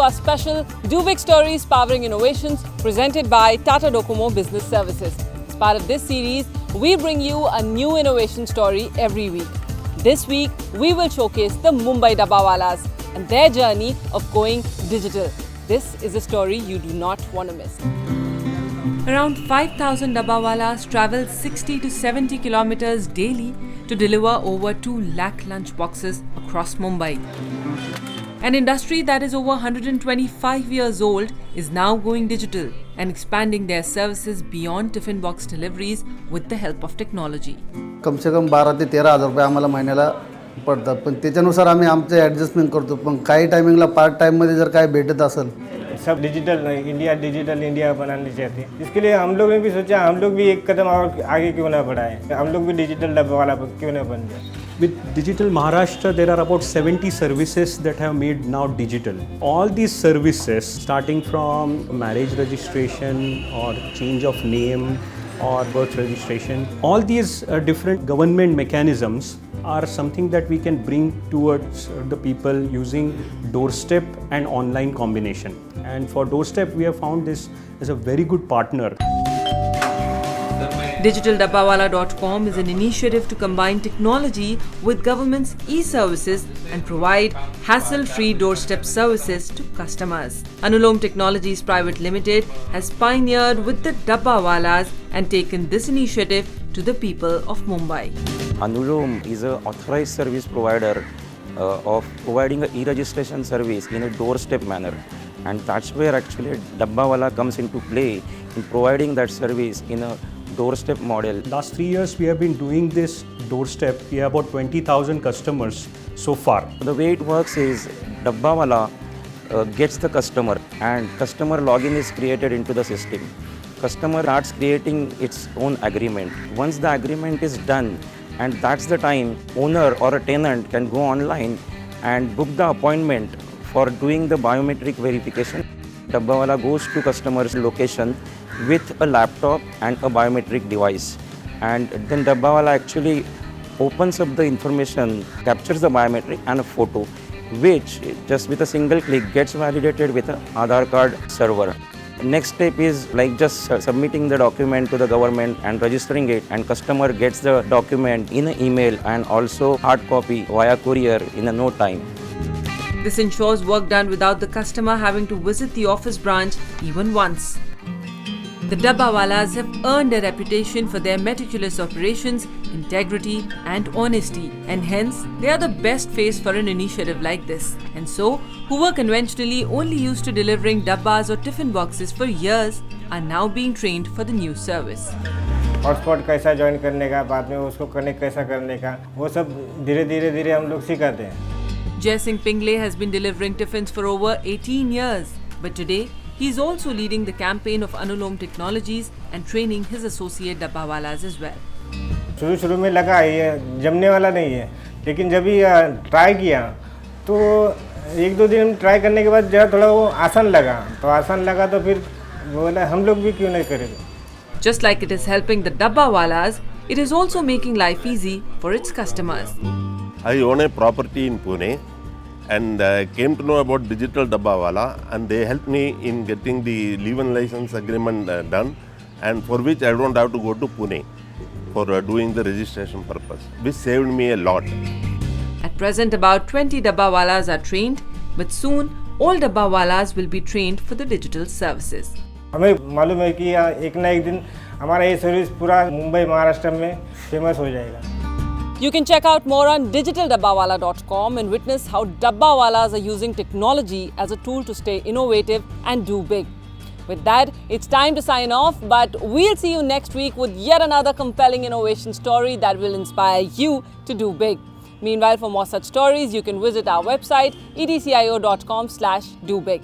our special Do Big Stories Powering Innovations presented by Tata Docomo Business Services. As part of this series, we bring you a new innovation story every week. This week, we will showcase the Mumbai Dabbawalas and their journey of going digital. This is a story you do not want to miss. Around 5,000 Dabbawalas travel 60 to 70 kilometers daily to deliver over 2 lakh lunch boxes across Mumbai. An industry that is over 125 years old is now going digital and expanding their services beyond tiffin box deliveries with the help of technology. कम से कम 12 ते 13,000 रुपये आम्हाला महिन्याला पडतात, पण त्याच्यानुसार आम्ही आमचे ॲडजस्टमेंट करतो. पण काही टायमिंगला पार्ट टाईममध्ये जर काय भेटत असेल, सब डिजिटल इंडिया बनानी चाहते हैं. इसके लिए हम लोग ने भी सोचा, हम लोग भी एक कदम और आगे क्यों ना बढ़ाएं, हम लोग भी डिजिटल डब्बावाला क्यों ना बन जाए. With Digital Maharashtra, there are about 70 services that have made now digital. All these services, starting from marriage registration or change of name or birth registration, all these different government mechanisms are something that we can bring towards the people using doorstep and online combination. And for doorstep, we have found this as a very good partner. DigitalDabbawala.com is an initiative to combine technology with government's e-services and provide hassle-free doorstep services to customers. Anulom Technologies Private Limited has pioneered with the Dabbawalas and taken this initiative to the people of Mumbai. Anulom is an authorized service provider of providing an e-registration service in a doorstep manner, and that's where actually Dabbawala comes into play in providing that service in a doorstep model. Last 3 years we have been doing this doorstep. We have about 20,000 customers so far. The way it works is Dabbawala gets the customer and customer login is created into the system. Customer starts creating its own agreement. Once the agreement is done, and that's the time owner or a tenant can go online and book the appointment for doing the biometric verification. Dabbawala goes to customer's location with a laptop and a biometric device, and then Dabbawala actually opens up the information, captures the biometric and a photo, which just with a single click gets validated with an Aadhaar card server. Next step is like just submitting the document to the government and registering it, and customer gets the document in an email and also hard copy via courier in no time. This ensures work done without the customer having to visit the office branch even once. The Dabbawalas have earned a reputation for their meticulous operations, integrity and honesty, and hence they are the best face for an initiative like this. And so, who were conventionally only used to delivering dabbas or tiffin boxes for years are now being trained for the new service. Hotspot कैसा join करने का, बाद में उसको connect कैसा करने का, वो सब धीरे हम लोग सिखाते हैं. Jai Singh Pingle has been delivering tiffins for over 18 years, but today he is also leading the campaign of Anulom Technologies and training his associate Dabbawalas as well. शुरू में लगा ये जमने वाला नहीं है, लेकिन जब भी ट्राई किया तो 1-2 दिन ट्राई करने के बाद जरा थोड़ा वो आसान लगा तो फिर बोला हम लोग भी क्यों नहीं करें. Just like it is helping the Dabbawalas, it is also making life easy for its customers. I own a property in Pune and came to know about Digital Dabbawala, and they helped me in getting the leave-in license agreement done, and for which I don't have to go to Pune for doing the registration purpose, which saved me a lot. At present, about 20 Dabbawalas are trained, but soon all Dabbawalas will be trained for the digital services. हमें मालूम है कि एक ना एक दिन हमारा ये सर्विस पूरा मुंबई महाराष्ट्र में फेमस हो जाएगा. You can check out more on digitaldabawala.com and witness how Dabbawalas are using technology as a tool to stay innovative and do big. With that, it's time to sign off, but we'll see you next week with yet another compelling innovation story that will inspire you to do big. Meanwhile, for more such stories, you can visit our website edcio.com/dobig.